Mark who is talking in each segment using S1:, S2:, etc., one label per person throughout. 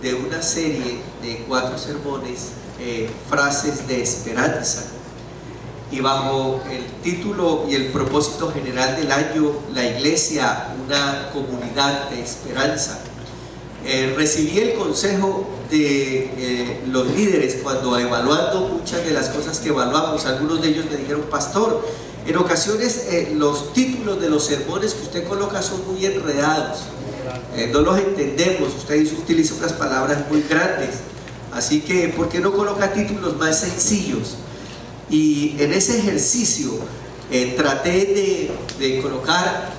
S1: de una serie de 4 sermones, frases de esperanza, y bajo el título y el propósito general del año, la iglesia, una comunidad de esperanza. Recibí el consejo de los líderes cuando evaluando muchas de las cosas que evaluamos. Algunos de ellos me dijeron: pastor, en ocasiones los títulos de los sermones que usted coloca son muy enredados, no los entendemos, usted utiliza unas palabras muy grandes, así que ¿por qué no coloca títulos más sencillos? Y en ese ejercicio traté de colocar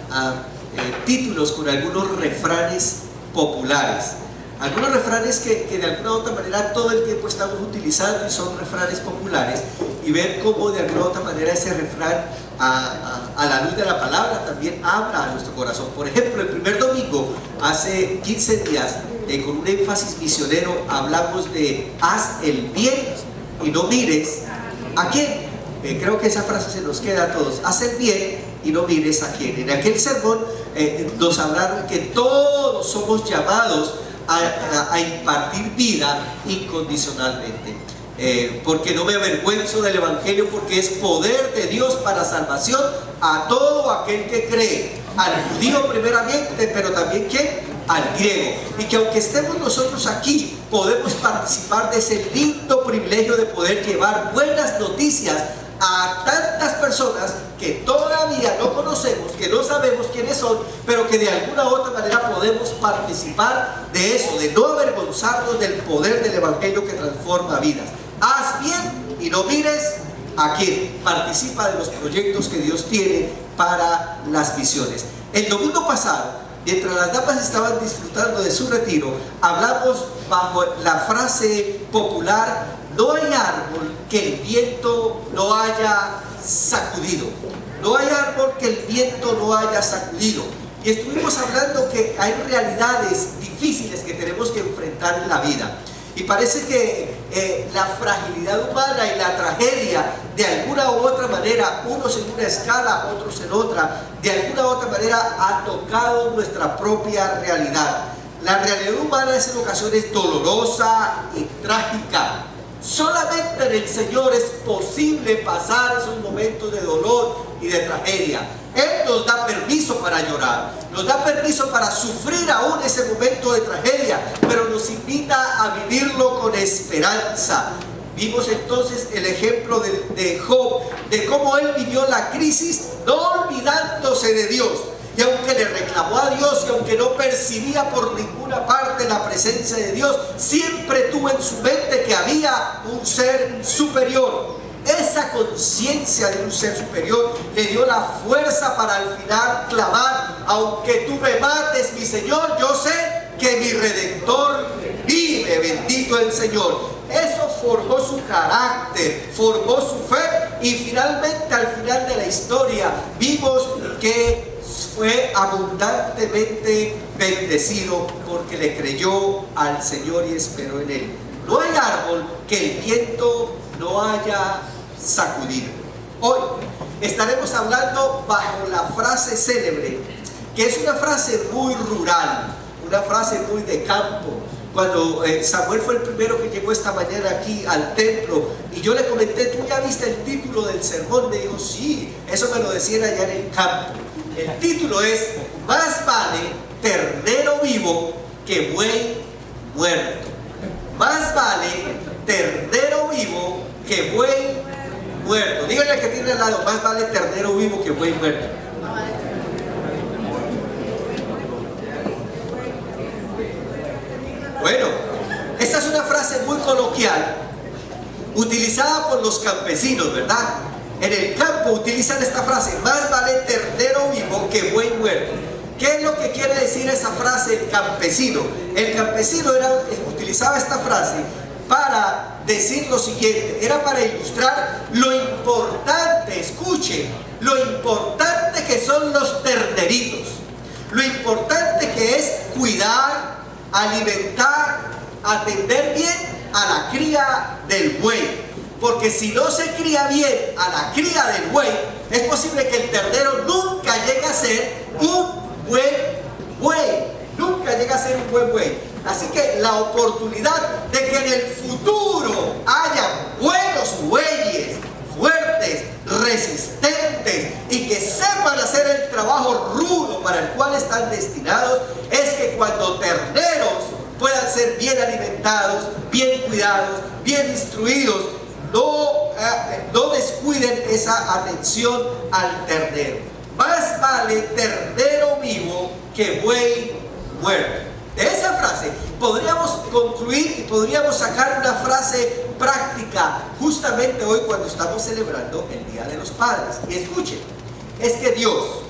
S1: títulos con algunos refranes populares, algunos refranes que de alguna u otra manera todo el tiempo estamos utilizando y son refranes populares, y ver cómo de alguna u otra manera ese refrán a la luz de la palabra también habla a nuestro corazón. Por ejemplo, el primer domingo, hace 15 días, con un énfasis misionero, hablamos de haz el bien y no mires a quién. Creo que esa frase se nos queda a todos: haz el bien y no mires a quién. En aquel sermón nos hablaron que todos somos llamados a impartir vida incondicionalmente, porque no me avergüenzo del evangelio, porque es poder de Dios para salvación a todo aquel que cree, al judío primeramente, pero también ¿quién? Al griego. Y que aunque estemos nosotros aquí, podemos participar de ese lindo privilegio de poder llevar buenas noticias a tantas personas que todavía no conocemos, que no sabemos quiénes son, pero que de alguna u otra manera podemos participar de eso, de no avergonzarnos del poder del evangelio que transforma vidas. Haz bien y no mires a quién. Participa de los proyectos que Dios tiene para las misiones. El domingo pasado, mientras las damas estaban disfrutando de su retiro, hablamos bajo la frase popular: no hay árbol que el viento no haya sacudido. No hay árbol que el viento no haya sacudido. Y estuvimos hablando que hay realidades difíciles que tenemos que enfrentar en la vida. Y parece que la fragilidad humana y la tragedia, de alguna u otra manera, unos en una escala, otros en otra, de alguna u otra manera ha tocado nuestra propia realidad. La realidad humana es en ocasiones dolorosa y trágica. Solamente en el Señor es posible pasar esos momentos de dolor y de tragedia. Él nos da permiso para llorar, nos da permiso para sufrir aún ese momento de tragedia, pero nos invita a vivirlo con esperanza. Vimos entonces el ejemplo de Job, de cómo él vivió la crisis no olvidándose de Dios. Y aunque le reclamó a Dios y aunque no percibía por ninguna parte la presencia de Dios, siempre tuvo en su mente que había un ser superior. Esa conciencia de un ser superior le dio la fuerza para al final clamar: aunque tú me mates, mi Señor, yo sé que mi Redentor vive, bendito el Señor. Eso forjó su carácter, forjó su fe, y finalmente al final de la historia vimos que fue abundantemente bendecido porque le creyó al Señor y esperó en Él. No hay árbol que el viento no haya sacudido. Hoy estaremos hablando bajo la frase célebre, que es una frase muy rural, una frase muy de campo. Cuando Samuel fue el primero que llegó esta mañana aquí al templo, y yo le comenté: ¿tú ya viste el título del sermón? Me dijo: sí, eso me lo decían allá en el campo. El título es: más vale ternero vivo que buey muerto. Más vale ternero vivo que buey muerto. Díganle al que tiene al lado: más vale ternero vivo que buey muerto. Bueno, esta es una frase muy coloquial, utilizada por los campesinos, ¿verdad? En el campo utilizan esta frase: más vale ternero vivo que buey muerto. ¿Qué es lo que quiere decir esa frase el campesino? El campesino utilizaba esta frase para decir lo siguiente, era para ilustrar lo importante, escuchen, lo importante que son los terneritos, lo importante que es cuidar, alimentar, atender bien a la cría del buey. Porque si no se cría bien a la cría del buey, es posible que el ternero nunca llegue a ser un buen buey, nunca nunca llega a ser un buen buey. Así que la oportunidad de que en el futuro haya buenos bueyes, fuertes, resistentes y que sepan hacer el trabajo rudo para el cual están destinados, es que cuando terneros puedan ser bien alimentados, bien cuidados, bien instruidos, no descuiden esa atención al ternero. Más vale ternero vivo que buey muerto. De esa frase podríamos concluir y podríamos sacar una frase práctica justamente hoy cuando estamos celebrando el Día de los Padres. Y escuchen, es que Dios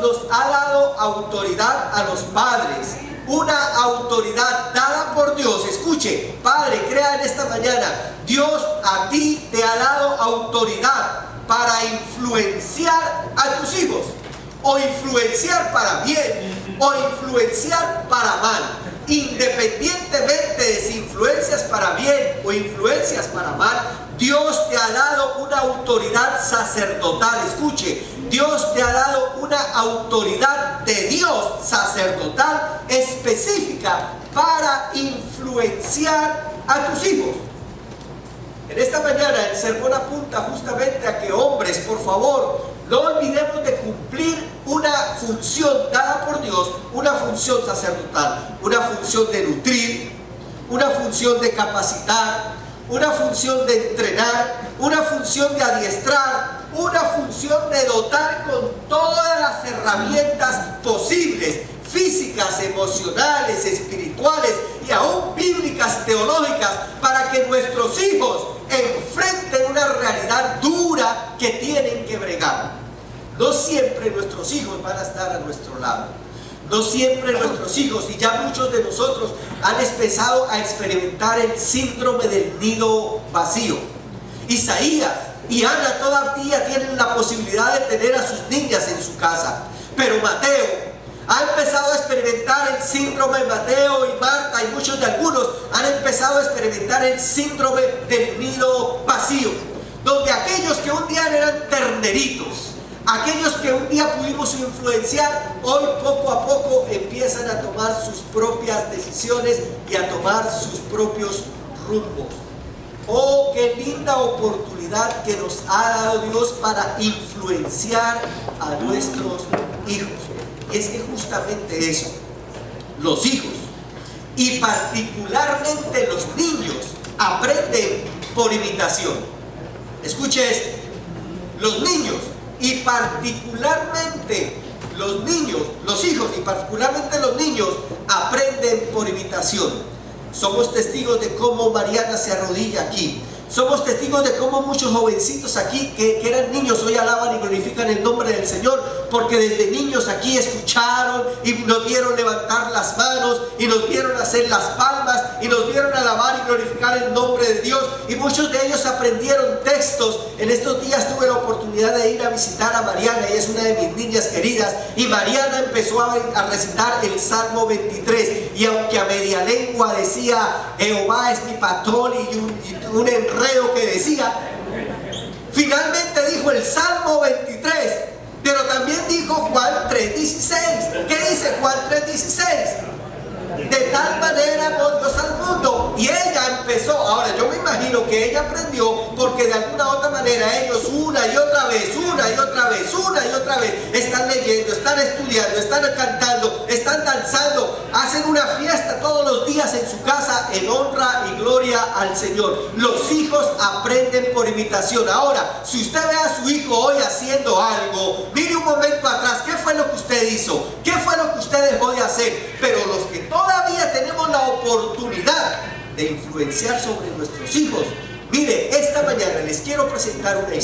S1: nos ha dado autoridad a los padres, una autoridad dada por Dios. Escuche, padre, crea en esta mañana, Dios a ti te ha dado autoridad para influenciar a tus hijos, o influenciar para bien, o influenciar para mal. Independientemente de si influencias para bien o influencias para mal, Dios te ha dado una autoridad sacerdotal. Escuche, Dios te ha dado una autoridad de Dios sacerdotal específica para influenciar a tus hijos. En esta mañana el sermón apunta justamente a que, hombres, por favor, no olvidemos de cumplir una función dada por Dios, una función sacerdotal, una función de nutrir, una función de capacitar, una función de entrenar, una función de adiestrar, una función de dotar con todas las herramientas posibles, físicas, emocionales, espirituales y aún bíblicas, teológicas, para que nuestros hijos enfrenten una realidad dura que tienen que bregar. No siempre nuestros hijos van a estar a nuestro lado. No siempre nuestros hijos, y ya muchos de nosotros han empezado a experimentar el síndrome del nido vacío. Isaías y Ana todavía tienen la posibilidad de tener a sus niñas en su casa, pero Mateo ha empezado a experimentar el síndrome. Mateo y Marta y muchos de algunos han empezado a experimentar el síndrome del nido vacío, donde aquellos que un día eran terneritos, aquellos que un día pudimos influenciar, hoy poco a poco empiezan a tomar sus propias decisiones y a tomar sus propios rumbos. Oh, qué linda oportunidad que nos ha dado Dios para influenciar a nuestros hijos. Y es que justamente eso, los hijos y particularmente los niños aprenden por imitación. Escuche esto, los niños y particularmente los niños, los hijos y particularmente los niños aprenden por imitación. Somos testigos de cómo Mariana se arrodilla aquí. Somos testigos de cómo muchos jovencitos aquí que eran niños hoy alaban y glorifican el nombre del Señor, porque desde niños aquí escucharon y nos vieron levantar las manos y nos vieron hacer las palmas y nos vieron alabar y glorificar el nombre de Dios, y muchos de ellos aprendieron textos. En estos días tuve la oportunidad de ir a visitar a Mariana, ella es una de mis niñas queridas, y Mariana empezó a recitar el Salmo 23, y aunque a media lengua decía Jehová es mi patrón y un enredo que decía, finalmente dijo el Salmo 23, pero también dijo Juan 3:16. ¿Qué dice Juan 3:16? De tal manera amó Dios al mundo. Y ella empezó, ahora yo me imagino que ella aprendió porque de alguna u otra manera ellos una y otra vez están leyendo, están estudiando, están cantando, están danzando, hacen una fiesta todos los días en su casa en honra y gloria al Señor. Los hijos aprenden por imitación. Ahora, si usted ve a su hijo hoy haciendo algo, mire un momento atrás, ¿qué fue lo que usted hizo? ¿Qué fue lo que usted dejó de hacer? Pero los que todavía tenemos la oportunidad de influenciar sobre nuestros hijos, mire, esta mañana les quiero presentar una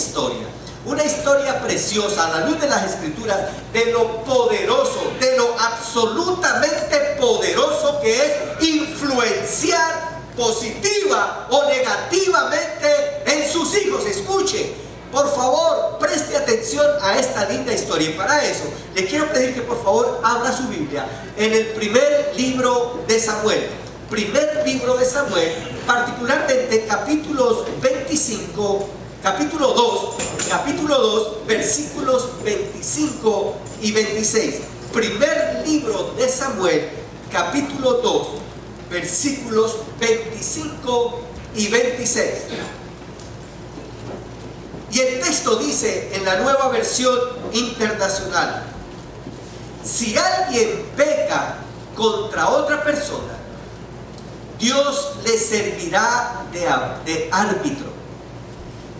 S1: historia preciosa a la luz de las Escrituras, de lo poderoso, de lo absolutamente poderoso que es influenciar positiva o negativamente en sus hijos. Escuche, por favor, preste atención a esta linda historia, y para eso le quiero pedir que por favor abra su Biblia en el primer libro de Samuel, particularmente capítulo 2, versículos 25 y 26. Primer libro de Samuel, capítulo 2, versículos 25 y 26. Y el texto dice en la Nueva Versión Internacional: si alguien peca contra otra persona, Dios le servirá de árbitro.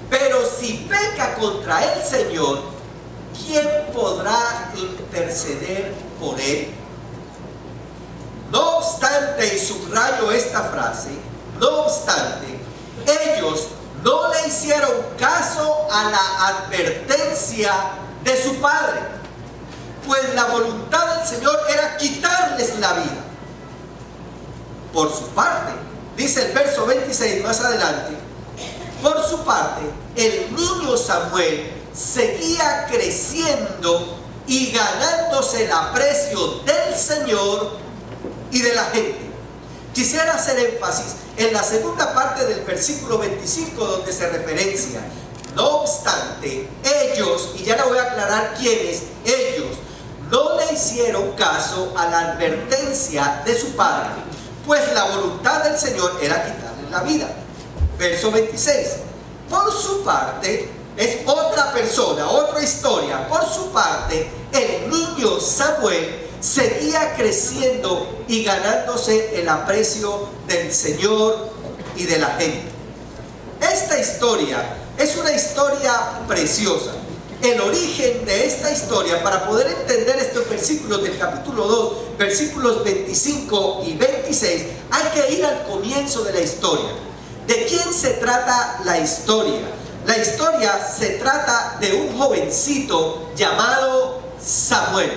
S1: Pero si peca contra el Señor, ¿quién podrá interceder por él? No obstante, y subrayo esta frase, no obstante, ellos no le hicieron caso a la advertencia de su padre, pues la voluntad del Señor era quitarles la vida. Por su parte, dice el verso 26 más adelante, por su parte, el niño Samuel seguía creciendo y ganándose el aprecio del Señor y de la gente. Quisiera hacer énfasis en la segunda parte del versículo 25, donde se referencia: no obstante, ellos, y ya le voy a aclarar quiénes, ellos no le hicieron caso a la advertencia de su padre, pues la voluntad del Señor era quitarle la vida. Verso 26, por su parte, es otra persona, otra historia. Por su parte, el niño Samuel seguía creciendo y ganándose el aprecio del Señor y de la gente. Esta historia es una historia preciosa. El origen de esta historia, para poder entender estos versículos del capítulo 2, versículos 25 y 26, hay que ir al comienzo de la historia. ¿De quién se trata la historia? La historia se trata de un jovencito llamado Samuel.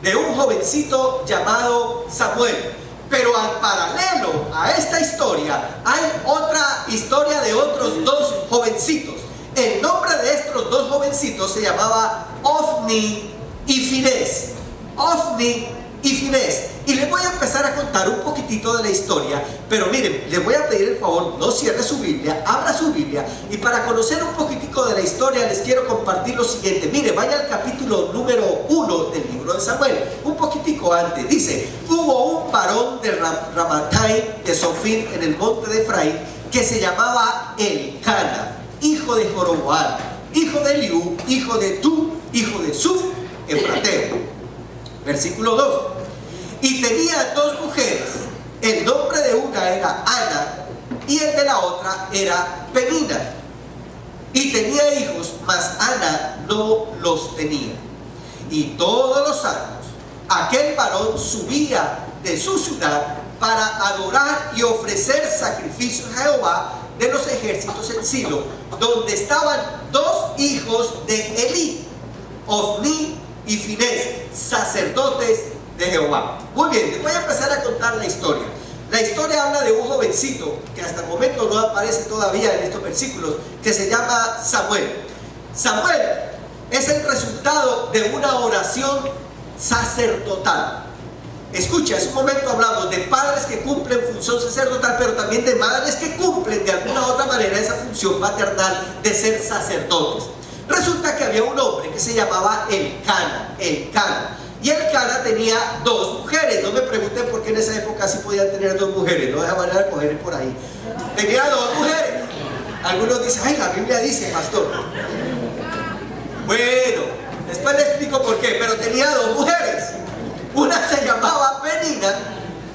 S1: De un jovencito llamado Samuel. Pero al paralelo a esta historia hay otra historia de otros dos jovencitos. El nombre de estos dos jovencitos se llamaba Ofni y Finés. Ofni y Finés. Y les voy a empezar a contar un poquitito de la historia. Pero miren, les voy a pedir el favor, no cierre su Biblia, abra su Biblia. Y para conocer un poquitico de la historia les quiero compartir lo siguiente. Mire, vaya al capítulo número 1 del libro de Samuel. Un poquitico antes, dice: hubo un varón de Ramataim de Sofim en el monte de Efraín, que se llamaba Elcana, hijo de Joroboam, hijo de Eliú, hijo de Tu, hijo de Suf, efrateo. Versículo 2. Y tenía dos mujeres. El nombre de una era Ana y el de la otra era Penina. Y tenía hijos, mas Ana no los tenía. Y todos los años aquel varón subía de su ciudad para adorar y ofrecer sacrificios a Jehová de los ejércitos en Silo, donde estaban dos hijos de Elí, Ofni y Finés, sacerdotes de Jehová. Muy bien, les voy a empezar a contar la historia. La historia habla de un jovencito que hasta el momento no aparece todavía en estos versículos, que se llama Samuel. Samuel es el resultado de una oración sacerdotal. Escucha, hace un momento hablamos de padres que cumplen función sacerdotal, pero también de madres que cumplen de alguna u otra manera esa función maternal de ser sacerdotes. Resulta que había un hombre que se llamaba Elcana. Y Elcana tenía dos mujeres. No me pregunten por qué en esa época sí podían tener dos mujeres, no de manera de coger por ahí. Tenía dos mujeres. Algunos dicen: ay, la Biblia dice, pastor. Bueno, después le explico por qué, pero tenía dos mujeres. Una se llamaba Penina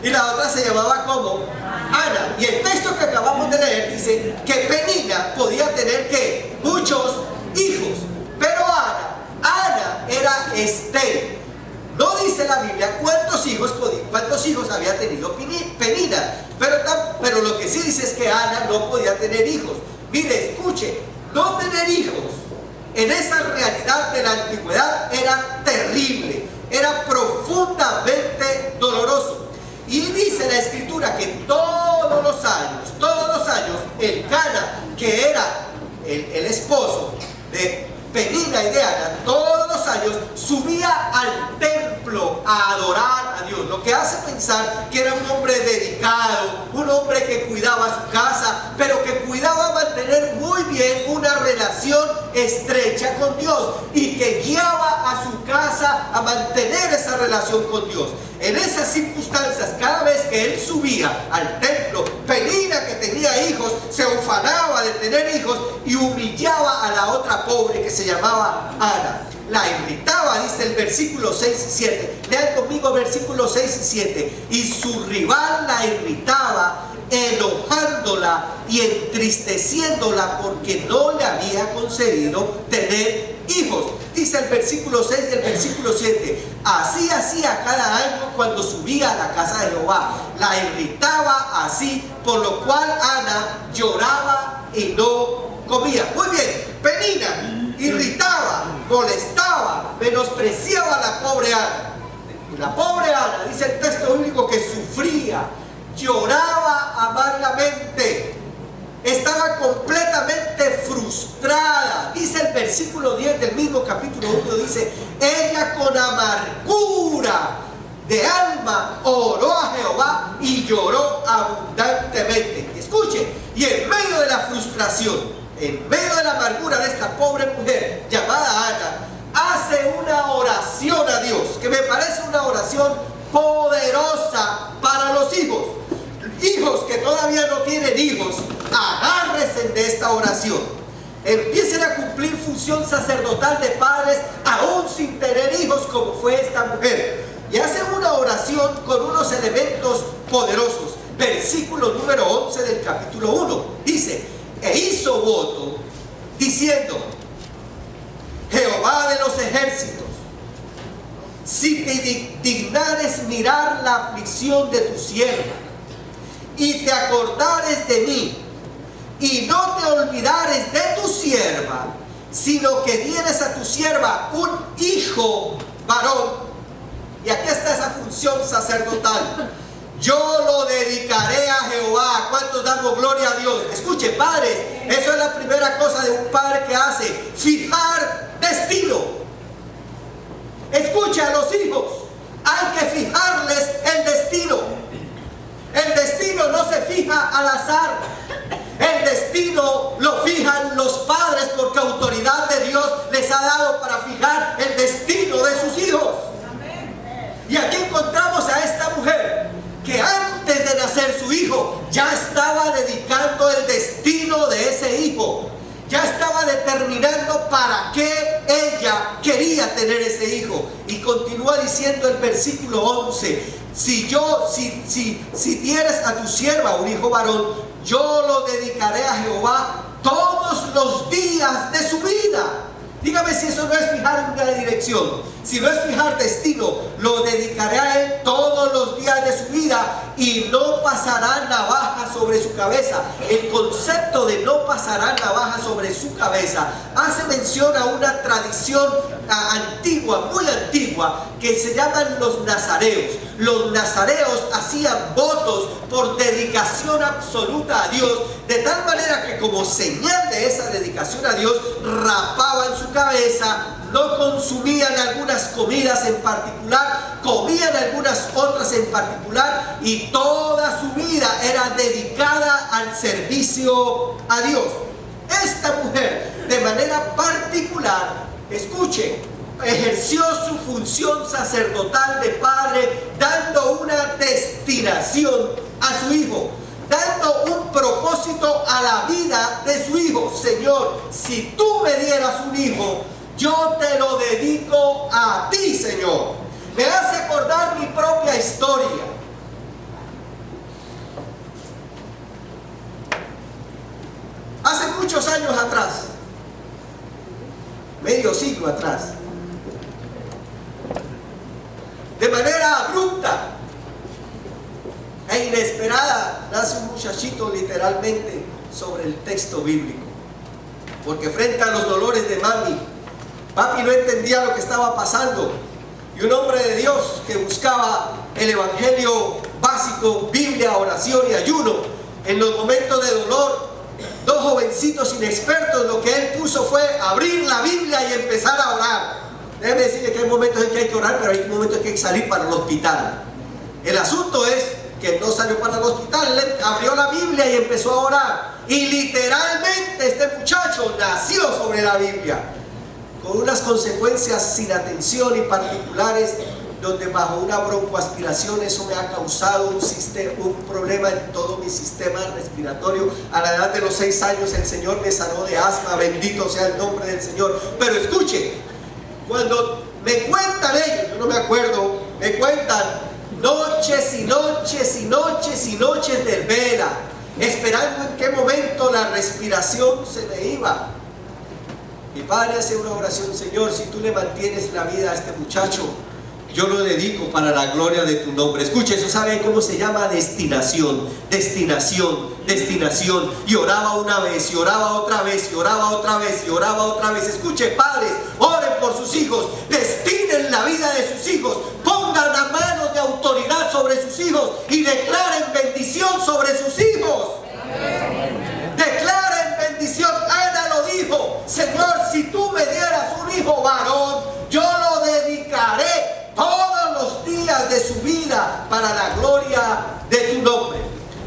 S1: y la otra se llamaba ¿cómo? Ana. Y el texto que acabamos de leer dice que Penina podía tener ¿qué? Muchos hijos. Pero Ana era estéril. No dice la Biblia cuántos hijos había tenido Penina, pero lo que sí dice es que Ana no podía tener hijos. Mire, escuche, no tener hijos en esa realidad de la antigüedad era terrible, era profundamente doloroso. Y dice la Escritura que todos los años, Elcana, que era el esposo de Penina y de Ana, todos los años subía al templo templo a adorar a Dios, lo que hace pensar que era un hombre dedicado, un hombre que cuidaba su casa, pero que cuidaba mantener muy bien una relación estrecha con Dios y que guiaba a su casa a mantener esa relación con Dios. En esas circunstancias, cada vez que él subía al templo, Penina, que tenía hijos, se ufanaba de tener hijos y humillaba a la otra pobre que se llamaba Ana. La irritaba, dice el versículo 6 y 7. Lean conmigo versículos 6 y 7. Y su rival la irritaba, enojándola y entristeciéndola porque no le había concedido tener hijos. Dice el versículo 6 y el versículo 7. Así hacía cada año cuando subía a la casa de Jehová. La irritaba así, por lo cual Ana lloraba y no comía. Muy bien, Penina irritaba, molestaba, menospreciaba a la pobre Ana. La pobre Ana, dice el texto bíblico, que sufría, lloraba amargamente, estaba completamente frustrada. Dice el versículo 10 del mismo capítulo 1, dice: ella con amargura de alma oró a Jehová y lloró abundantemente. Escuche, y en medio de la frustración, en medio de la amargura de esta pobre mujer llamada Ana, hace una oración a Dios, que me parece una oración poderosa para los hijos. Hijos que todavía no tienen hijos, agárrense de esta oración. Empiecen a cumplir función sacerdotal de padres aún sin tener hijos, como fue esta mujer. Y hacen una oración con unos elementos poderosos. Versículo número 11 del capítulo 1 dice: e hizo voto diciendo: Jehová de los ejércitos, si te dignares mirar la aflicción de tu sierva y te acordares de mí y no te olvidares de tu sierva, sino que dieres a tu sierva un hijo varón. Y aquí está esa función sacerdotal: yo lo dedicaré a Jehová. ¿Cuántos damos gloria a Dios? Escuche, padres, eso es la primera cosa de un padre que hace: fijar destino. Escuche a los hijos, hay que fijarles el destino. El destino no se fija al azar. El destino lo fijan los padres porque autoridad de Dios les ha dado para fijar el destino de sus hijos. Y aquí encontramos a esta mujer que antes de nacer su hijo ya estaba dedicando el destino de ese hijo. Ya estaba determinando para qué ella quería tener ese hijo. Y continúa diciendo el versículo 11: si dieres a tu sierva un hijo varón, yo lo dedicaré a Jehová todos los días de su vida. Dígame si eso no es fijar una dirección, si no es fijar destino. Lo dedicaré a él todos los días de su vida y no pasará navaja sobre su cabeza. El concepto de no pasará navaja sobre su cabeza hace mención a una tradición antigua, muy antigua, que se llaman los nazareos. Los nazareos hacían votos por dedicación absoluta a Dios, de tal manera que como señal de esa dedicación a Dios, rapaban su cabeza, no consumían algunas comidas en particular, comían algunas otras en particular, y toda su vida era dedicada al servicio a Dios. Esta mujer, de manera particular, escuche, ejerció su función sacerdotal de padre, dando una destinación a su hijo, dando un propósito a la vida de su hijo. Señor, si tú me dieras un hijo, yo te lo dedico a ti, Señor. Me hace acordar mi propia historia. Hace muchos años atrás, medio siglo atrás, de manera abrupta e inesperada, nace un muchachito literalmente sobre el texto bíblico. Porque frente a los dolores de mami, papi no entendía lo que estaba pasando. Y un hombre de Dios que buscaba el evangelio básico, Biblia, oración y ayuno, en los momentos de dolor, dos jovencitos inexpertos, lo que él puso fue abrir la Biblia y empezar a orar. Déjeme decirle que hay momentos en que hay que orar, pero hay momentos en que hay que salir para el hospital. El asunto es que no salió para el hospital, él abrió la Biblia y empezó a orar. Y literalmente este muchacho nació sobre la Biblia, con unas consecuencias sin atención y particulares, donde bajo una broncoaspiración eso me ha causado un problema en todo mi sistema respiratorio. A la edad de los 6 años el Señor me sanó de asma, bendito sea el nombre del Señor. Pero escuche, cuando me cuentan ellos, yo no me acuerdo, me cuentan noches y noches y noches y noches de vela, esperando en qué momento la respiración se me iba. Mi padre hace una oración: Señor, si tú le mantienes la vida a este muchacho, yo lo dedico para la gloria de tu nombre. Escuche, eso sabe cómo se llama: destinación, destinación, destinación. Y oraba una vez, y oraba otra vez, y oraba otra vez, y oraba otra vez. Escuche, padres, oren por sus hijos, destinen la vida de sus hijos, pongan la mano de autoridad sobre sus hijos y declaren bendición sobre sus hijos. Declaren bendición. Ana lo dijo: Señor, si tú me dieras un hijo varón, yo lo dedicaré todos los días de su vida para la gloria de tu nombre.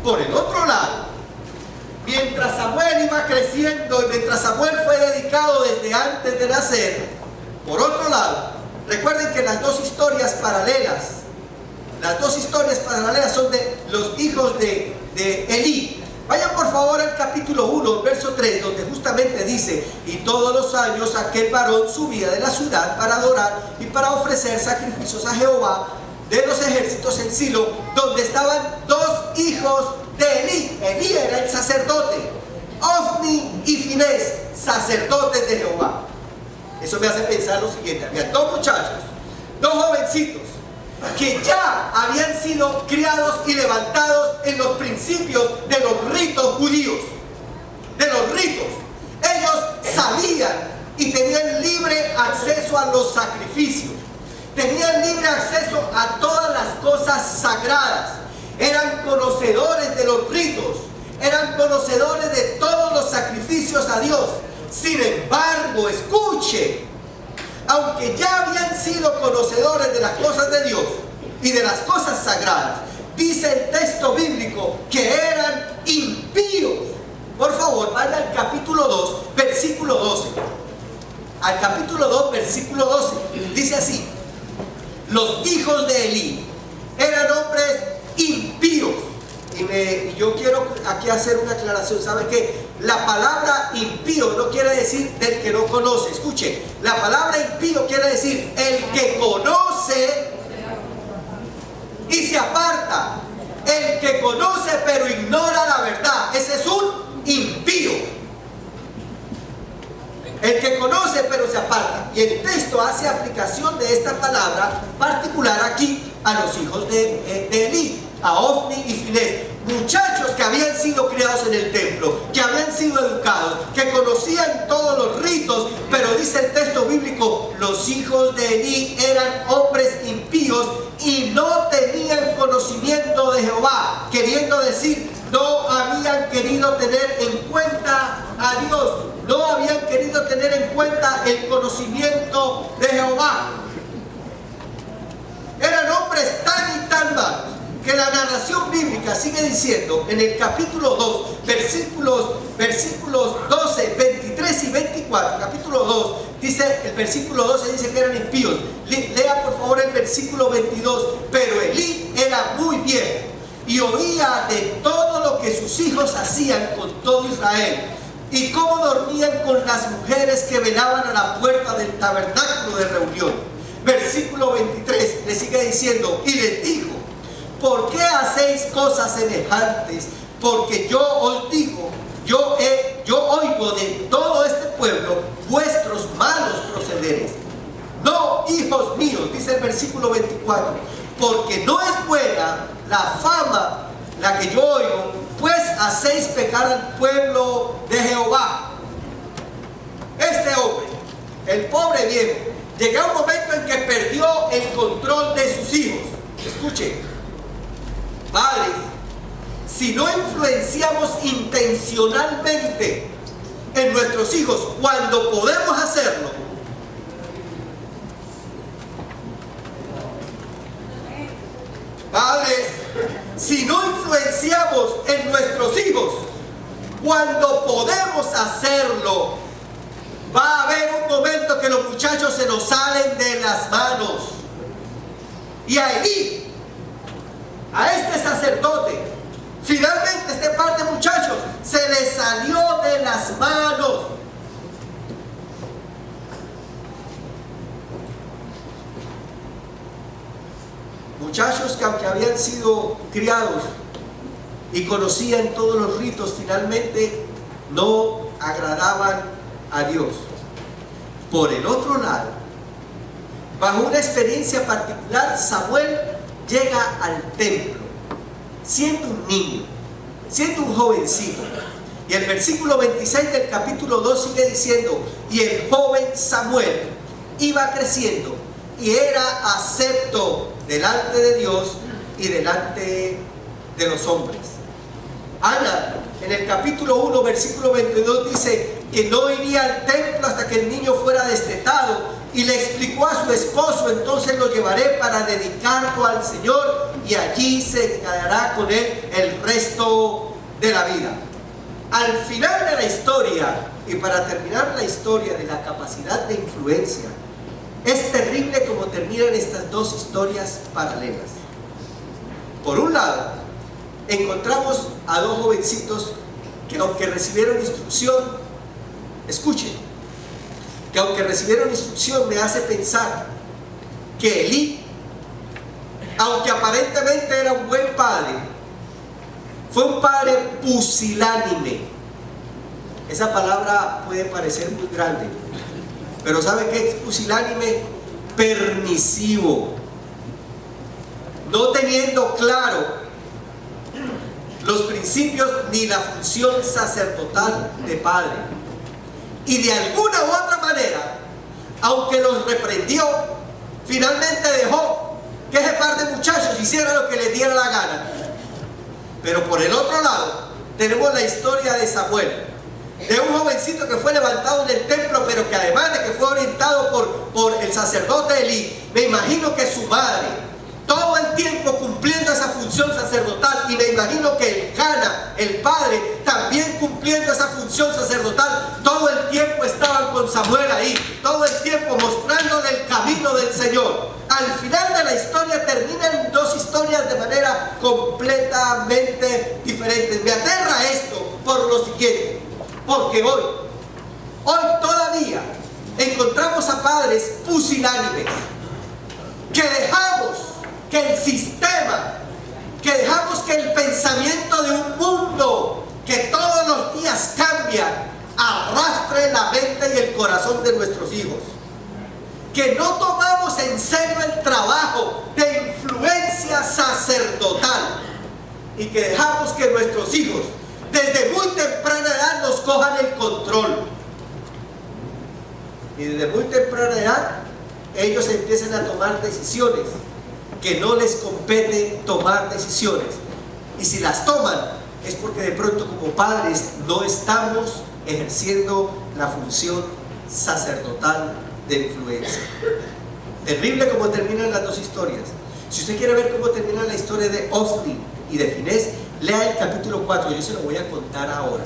S1: Por el otro lado, mientras Samuel iba creciendo y mientras Samuel fue dedicado desde antes de nacer, por otro lado, recuerden que las dos historias paralelas son de los hijos de Elí. Vayan por favor al capítulo 1, verso 3, donde justamente dice: y todos los años aquel varón subía de la ciudad para adorar y para ofrecer sacrificios a Jehová de los ejércitos en Silo, donde estaban 2 hijos de Elí. Elí era el sacerdote, Ofni y Finés, sacerdotes de Jehová. Eso me hace pensar lo siguiente: había 2 muchachos, 2 jovencitos, que ya habían sido criados y levantados en los principios de los ritos judíos, de los ritos. Ellos sabían y tenían libre acceso a los sacrificios, tenían libre acceso a todas las cosas sagradas, eran conocedores de los ritos, eran conocedores de todos los sacrificios a Dios. Sin embargo, escuche, aunque ya habían sido conocedores de las cosas de Dios y de las cosas sagradas, dice el texto bíblico que eran impíos. Por favor, vaya al capítulo 2, versículo 12. Al capítulo 2, versículo 12. Dice así: los hijos de Elí eran hombres impíos. Y yo quiero aquí hacer una aclaración. ¿Saben qué? La palabra impío no quiere decir del que no conoce. Escuche, la palabra impío quiere decir el que conoce y se aparta. El que conoce pero ignora la verdad, ese es un impío. El que conoce pero se aparta. Y el texto hace aplicación de esta palabra particular aquí a los hijos de Elí, a Ofni y Finés, muchachos que habían sido criados en el templo, que habían sido educados, que conocían todos los ritos. Pero dice el texto bíblico: los hijos de Elí eran hombres impíos y no tenían conocimiento de Jehová, queriendo decir, no habían querido tener en cuenta a Dios, no habían querido tener en cuenta el conocimiento de Jehová. Eran hombres tan y tan malos que la narración bíblica sigue diciendo en el capítulo 2, versículos 12, 23 y 24. Capítulo 2 dice, el versículo 12 dice que eran impíos. Lea por favor el versículo 22. Pero Elí era muy viejo y oía de todo lo que sus hijos hacían con todo Israel, y cómo dormían con las mujeres que velaban a la puerta del tabernáculo de reunión. Versículo 23 le sigue diciendo: y les dijo, ¿por qué hacéis cosas semejantes? Porque yo os digo, yo oigo de todo este pueblo vuestros malos procederes. No, hijos míos, dice el versículo 24, porque no es buena la fama la que yo oigo, pues hacéis pecar al pueblo de Jehová. Este hombre, el pobre viejo, llegó un momento en que perdió el control de sus hijos. Escuche, padres, si no influenciamos intencionalmente en nuestros hijos cuando podemos hacerlo, Padres, si no influenciamos en nuestros hijos, cuando podemos hacerlo, va a haber un momento que los muchachos se nos salen de las manos. Y ahí, a este sacerdote, finalmente este par de muchachos se les salió de las manos. Muchachos que aunque habían sido criados y conocían todos los ritos, finalmente no agradaban a Dios. Por el otro lado, bajo una experiencia particular, Samuel llega al templo siendo un niño, siendo un jovencito. Y el versículo 26 del capítulo 2 sigue diciendo: y el joven Samuel iba creciendo y era acepto delante de Dios y delante de los hombres. Ana, en el capítulo 1, versículo 22, dice que no iría al templo hasta que el niño fuera destetado, y le explicó a su esposo: entonces lo llevaré para dedicarlo al Señor, y allí se quedará con él el resto de la vida. Al final de la historia, y para terminar la historia de la capacidad de influencia, es terrible como terminan estas dos historias paralelas. Por un lado, encontramos a dos jovencitos que, aunque recibieron instrucción, escuchen, que aunque recibieron instrucción, me hace pensar que Elí, aunque aparentemente era un buen padre, fue un padre pusilánime. Esa palabra puede parecer muy grande, pero ¿sabe qué es pusilánime? Permisivo, no teniendo claro los principios ni la función sacerdotal de padre. Y de alguna u otra manera, aunque los reprendió, finalmente dejó que ese par de muchachos hicieran lo que les diera la gana. Pero por el otro lado, tenemos la historia de Samuel, de un jovencito que fue levantado en el templo, pero que además de que fue orientado por el sacerdote Elí, me imagino que su madre, todo el tiempo cumpliendo esa función sacerdotal, y me imagino que Elcana, el padre, también cumpliendo esa función sacerdotal, todo el tiempo estaban con Samuel ahí, todo el tiempo mostrándole el camino del Señor. Al final de la historia terminan dos historias de manera completamente diferentes. Me aterra esto por lo siguiente, porque hoy todavía encontramos a padres pusilánimes, que dejamos que el sistema, que dejamos que el pensamiento de un mundo que todos los días cambia, arrastre la mente y el corazón de nuestros hijos, que no tomamos en serio el trabajo de influencia sacerdotal, y que dejamos que nuestros hijos desde muy temprana edad nos cojan el control, y desde muy temprana edad ellos empiezan a tomar decisiones que no les compete tomar decisiones, y si las toman es porque de pronto como padres no estamos ejerciendo la función sacerdotal de influencia. Terrible como terminan las dos historias. Si usted quiere ver cómo termina la historia de Ofni y de Finés, lea el capítulo 4, yo se lo voy a contar ahora.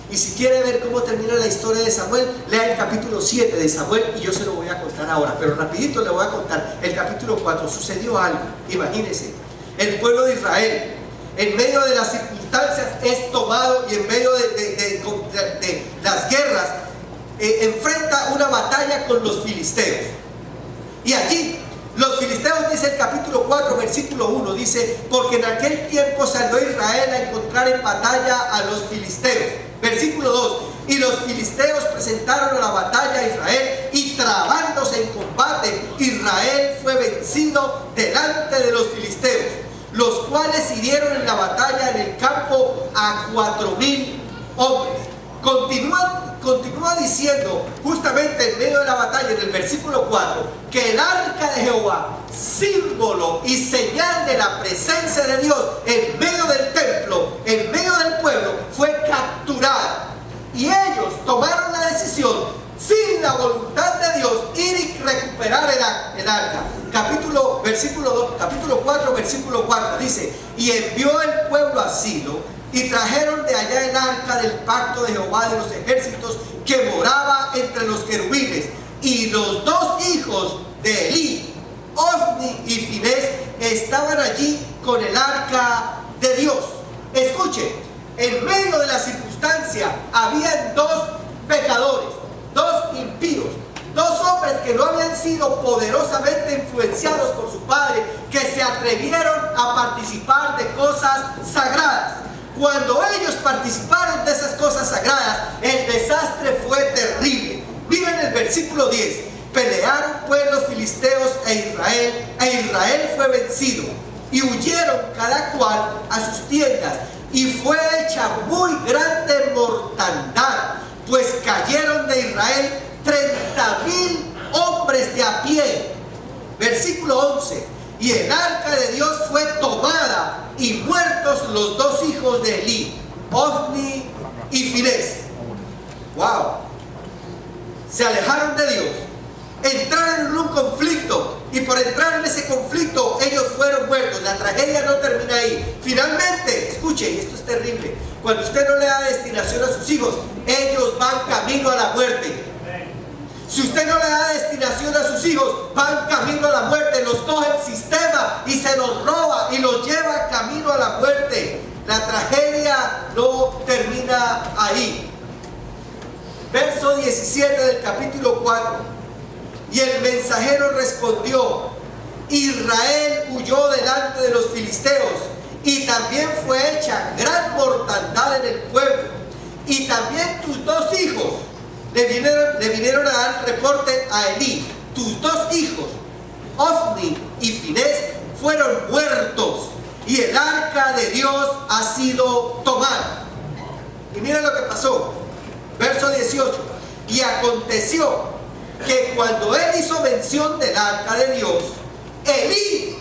S1: Y si quiere ver cómo termina la historia de Samuel, lea el capítulo 7 de Samuel, y yo se lo voy a contar ahora. Pero rapidito le voy a contar el capítulo 4. Sucedió algo, imagínense. El pueblo de Israel, en medio de las circunstancias, es tomado, y en medio de las guerras, enfrenta una batalla con los filisteos. Y allí los filisteos, dice el capítulo 4, versículo 1, dice: porque en aquel tiempo salió Israel a encontrar en batalla a los filisteos. Versículo 2: y los filisteos presentaron a la batalla a Israel, y trabándose en combate, Israel fue vencido delante de los filisteos, los cuales hirieron en la batalla en el campo a 4,000 hombres. Continúa diciendo, justamente en medio de la batalla, en el versículo 4, que el arca de Jehová, símbolo y señal de la presencia de Dios en medio del templo, en medio del pueblo, fue capturada. Y ellos tomaron la decisión, sin la voluntad de Dios, ir y recuperar el arca. capítulo 4, versículo 4, dice: y envió el pueblo a Silo, y trajeron de allá el arca del pacto de Jehová de los ejércitos, que moraba entre los querubines. Y los dos hijos de Elí, Ofni y Finés, estaban allí con el arca de Dios. Escuche, en medio de la circunstancia habían dos pecadores, dos impíos, dos hombres que no habían sido poderosamente influenciados por su padre, que se atrevieron a participar de cosas sagradas. Cuando ellos participaron de esas cosas sagradas, el desastre fue terrible. Miren el versículo 10. Pelearon pues los filisteos e Israel fue vencido, y huyeron cada cual a sus tiendas, y fue hecha muy grande mortandad, pues cayeron de Israel 30,000 hombres de a pie. Versículo 11. Y el arca de Dios fue tomada, y muertos los dos hijos de Elí, Ofni y Finés. Wow. Se alejaron de Dios, entraron en un conflicto, y por entrar en ese conflicto ellos fueron muertos. La tragedia no termina ahí. Finalmente, escuche, y esto es terrible, cuando usted no le da destinación a sus hijos, ellos van camino a la muerte. Si usted no le da destinación a sus hijos, van camino a la muerte. Los coge el sistema y se los roba y los lleva camino a la muerte. La tragedia no termina ahí. Verso 17 del capítulo 4. Y el mensajero respondió: Israel huyó delante de los filisteos, y también fue hecha gran mortandad en el pueblo. Y también tus dos hijos le vinieron a dar reporte a Elí: tus dos hijos, Ofni y Finés, fueron muertos, y el arca de Dios ha sido tomada. Y miren lo que pasó. Verso 18. Y aconteció que cuando él hizo mención del arca de Dios, Elí,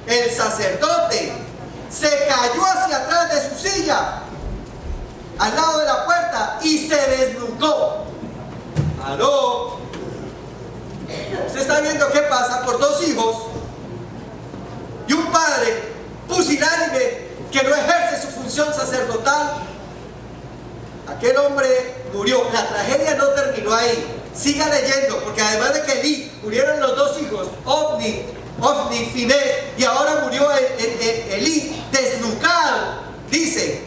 S1: el sacerdote, se cayó hacia atrás de su silla, al lado de la puerta, y se desnucó. ¿Aló? Usted está viendo qué pasa por dos hijos y un padre pusilánime que no ejerce su función sacerdotal. Aquel hombre murió. La tragedia no terminó ahí. Siga leyendo, porque además de que Elí, murieron los dos hijos, Ofni, Finés, y ahora murió Elí desnucado. Dice: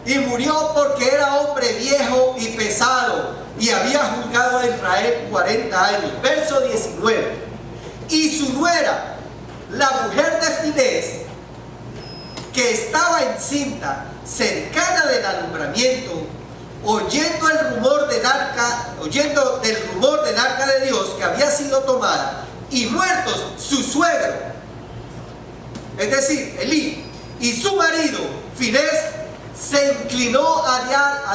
S1: y murió porque era hombre viejo y pesado, y había juzgado a Israel 40 años. Verso 19. Y su nuera, la mujer de Finés, que estaba encinta, cercana del alumbramiento, oyendo del rumor del arca de Dios que había sido tomada, y muertos su suegro, es decir, Elí, y su marido Finés, se inclinó a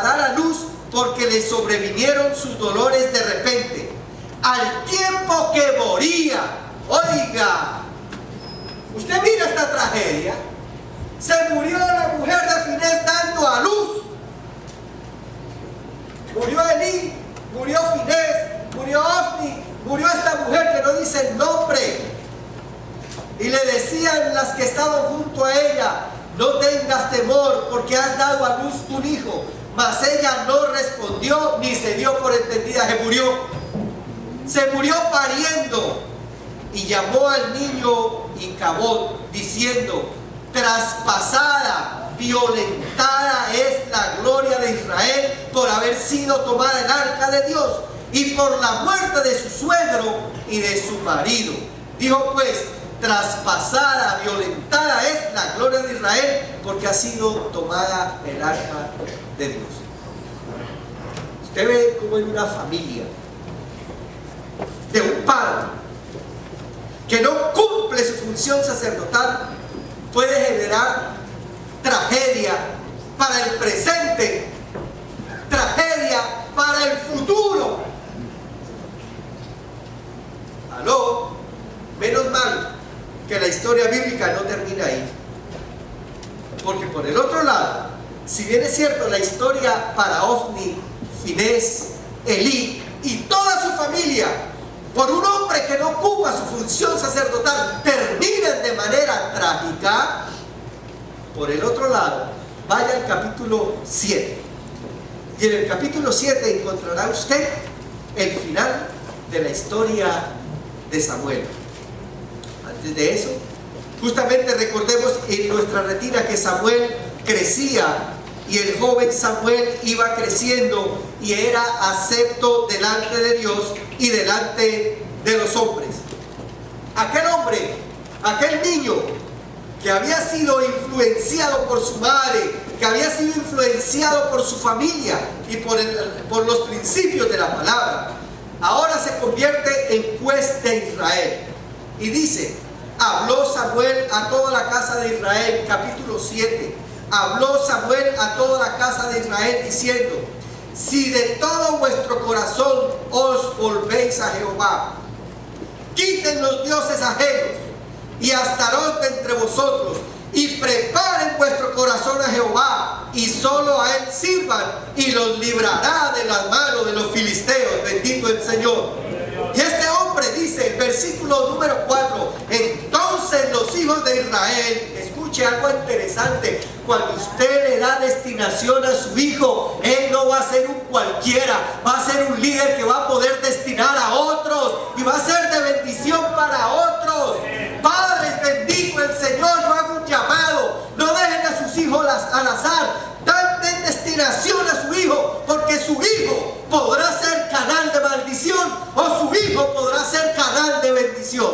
S1: dar a luz, porque le sobrevinieron sus dolores de repente, al tiempo que moría. Oiga, usted mira esta tragedia. Se murió la mujer de Finés dando a luz. Murió Elí, murió Finés, murió Ofni, murió esta mujer que no dice el nombre. Y le decían las que estaban junto a ella: no tengas temor, porque has dado a luz un hijo. Mas ella no respondió ni se dio por entendida. Se murió pariendo. Y llamó al niño Icabod, diciendo: traspasada, violentada es la gloria de Israel por haber sido tomada el arca de Dios, y por la muerte de su suegro y de su marido. Dijo pues: traspasada, violentada es la gloria de Israel, porque ha sido tomada el arca de Dios. Usted ve como en una familia de un padre que no cumple su función sacerdotal, puede generar tragedia para el presente, tragedia para el futuro. ¿Aló? Menos mal que la historia bíblica no termina ahí, porque por el otro lado, si bien es cierto la historia para Ofni, Finés, Elí y toda su familia por un hombre que no ocupa su función sacerdotal, terminan de manera trágica. Por el otro lado, vaya al capítulo 7. Y en el capítulo 7 encontrará usted el final de la historia de Samuel. Antes de eso, justamente recordemos en nuestra retina que Samuel crecía y el joven Samuel iba creciendo y era acepto delante de Dios y delante de los hombres. Aquel hombre, aquel niño que había sido influenciado por su madre, que había sido influenciado por su familia y por los principios de la palabra, ahora se convierte en juez de Israel. Y dice: habló Samuel a toda la casa de Israel, capítulo 7. Habló Samuel a toda la casa de Israel diciendo: si de todo vuestro corazón os volvéis a Jehová, quiten los dioses ajenos y Astarot de entre vosotros, y preparen vuestro corazón a Jehová, y solo a él sirvan, y los librará de las manos de los filisteos. Bendito el Señor. Y este hombre dice, versículo número 4: entonces los hijos de Israel, escuche algo interesante, cuando usted le da destinación a su hijo, él no va a ser un cualquiera, va a ser un líder que va a poder destinar a otros y va a ser de bendición para otros. Padres, bendito el Señor, yo hago un llamado: no dejen a sus hijos al azar, den destinación a su hijo, porque su hijo podrá ser canal de maldición o su hijo podrá ser canal de bendición.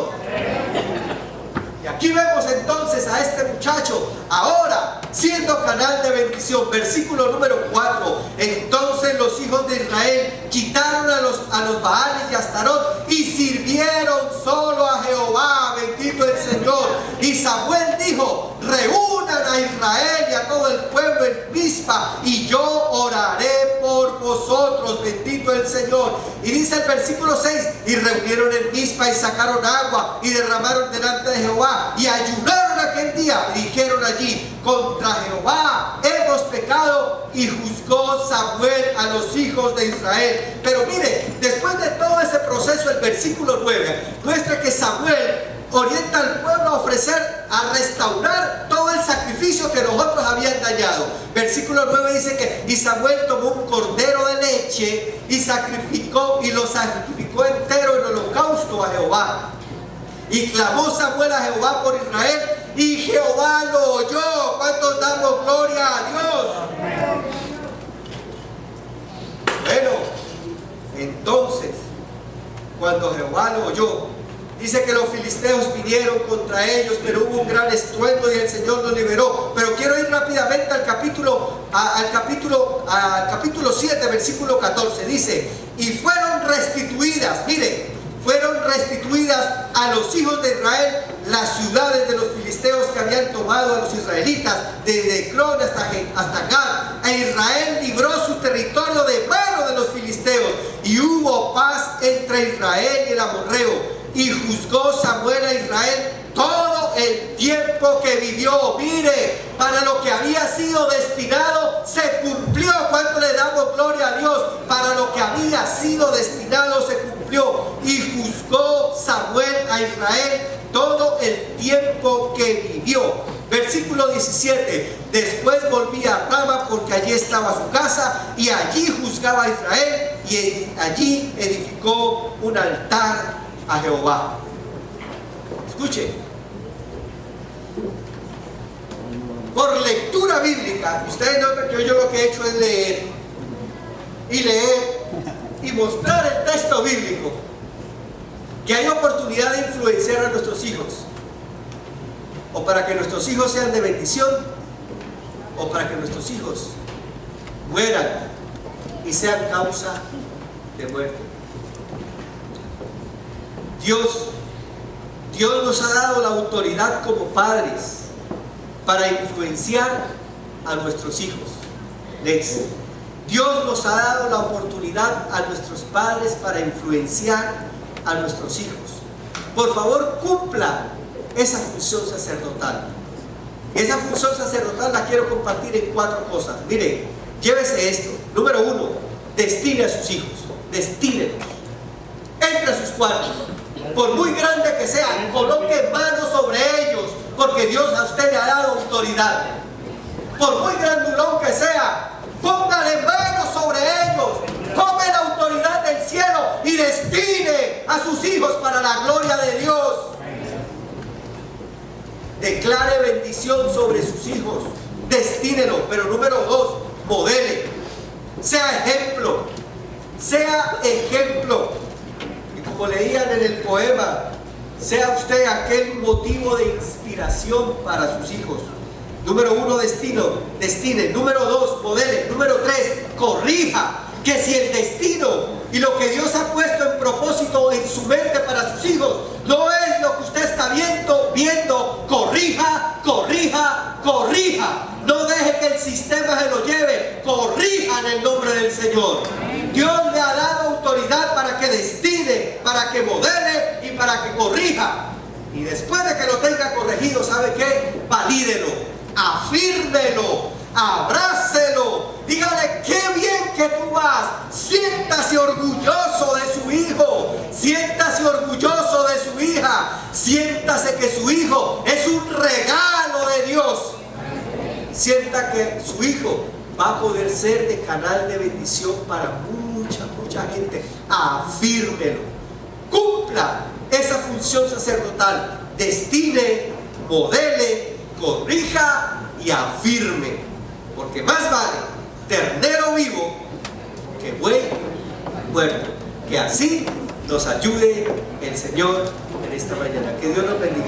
S1: Y aquí vemos entonces a este muchacho ahora siendo canal de bendición. Versículo número 4: entonces los hijos de Israel quitaron a los Baales y a Astarot y sirvieron solo a Jehová. Bendito el Señor. Y Samuel dijo: reúnan a Israel y a todo el pueblo en Mizpa, y yo oraré por vosotros. Bendito el Señor. Y dice el versículo 6: y reunieron en Mizpa y sacaron agua y derramaron delante de Jehová y ayunaron aquel día, y dijeron allí: contra Jehová hemos pecado. Y juzgó Samuel a los hijos de Israel. Pero mire, después de todo ese proceso, el versículo 9 muestra que Samuel orienta al pueblo a ofrecer, a restaurar todo el sacrificio que los otros habían dañado. Versículo 9 dice que: y Samuel tomó un cordero de leche y lo sacrificó entero en holocausto a Jehová. Y clamó Samuel a Jehová por Israel, y Jehová lo oyó. ¿Cuántos damos gloria a Dios? Bueno, entonces, cuando Jehová lo oyó, dice que los filisteos vinieron contra ellos, pero hubo un gran estruendo y el Señor los liberó. Pero quiero ir rápidamente al capítulo 7, versículo 14. Dice: y fueron restituidas, mire, fueron restituidas a los hijos de Israel las ciudades de los filisteos que habían tomado a los israelitas, desde Ecrón hasta Gad. E Israel libró su territorio de mano de los filisteos, y hubo paz entre Israel y el amorreo. Y juzgó Samuel a Israel todo el tiempo que vivió. Mire, para lo que había sido destinado se cumplió. ¿Cuánto le damos gloria a Dios? Para lo que había sido destinado se cumplió. Y juzgó Samuel a Israel todo el tiempo que vivió. Versículo 17: después volvía a Rama, porque allí estaba su casa, y allí juzgaba a Israel, y allí edificó un altar a Jehová. Escuche, por lectura bíblica, ustedes notan que yo lo que he hecho es leer y mostrar el texto bíblico, que hay oportunidad de influenciar a nuestros hijos, o para que nuestros hijos sean de bendición, o para que nuestros hijos mueran y sean causa de muerte. Dios nos ha dado la autoridad como padres para influenciar a nuestros hijos. Dios nos ha dado la oportunidad a nuestros padres para influenciar a nuestros hijos. Por favor, cumpla esa función sacerdotal. Esa función sacerdotal la quiero compartir en 4 cosas. Mire, llévese esto. Número 1, destine a sus hijos. Destínenlos. El entre sus cuartos. Por muy grande que sea, coloque manos sobre ellos, porque Dios a usted le ha dado autoridad. Por muy grandulón que sea, póngale manos sobre ellos. Tome la autoridad del cielo y destine a sus hijos para la gloria de Dios. Declare bendición sobre sus hijos. Destínelo. Pero número 2, modele. Sea ejemplo. Sea ejemplo. Y como leían en el poema, sea usted aquel motivo de inspiración para sus hijos. Número 1, destine. Número 2, modele. Número 3, corrija. Que si el destino y lo que Dios ha puesto en propósito en su mente para sus hijos no es lo que usted está viendo, corrija. No deje que el sistema se lo lleve. Corrija en el nombre del Señor. Dios le ha dado autoridad para que destine, para que modele y para que corrija. Y después de que lo tenga corregido, ¿sabe qué? Valídelo, afírmelo, abrácelo, dígale qué bien que tú vas. Siéntase orgulloso de su hijo, siéntase orgulloso de su hija, siéntase que su hijo es un regalo de Dios. Sienta que su hijo va a poder ser de canal de bendición para mucha gente. Afírmelo, cumpla esa función sacerdotal, destine, modele, corrija y afirme, porque más vale ternero vivo que buey muerto. Que así nos ayude el Señor en esta mañana. Que Dios nos bendiga.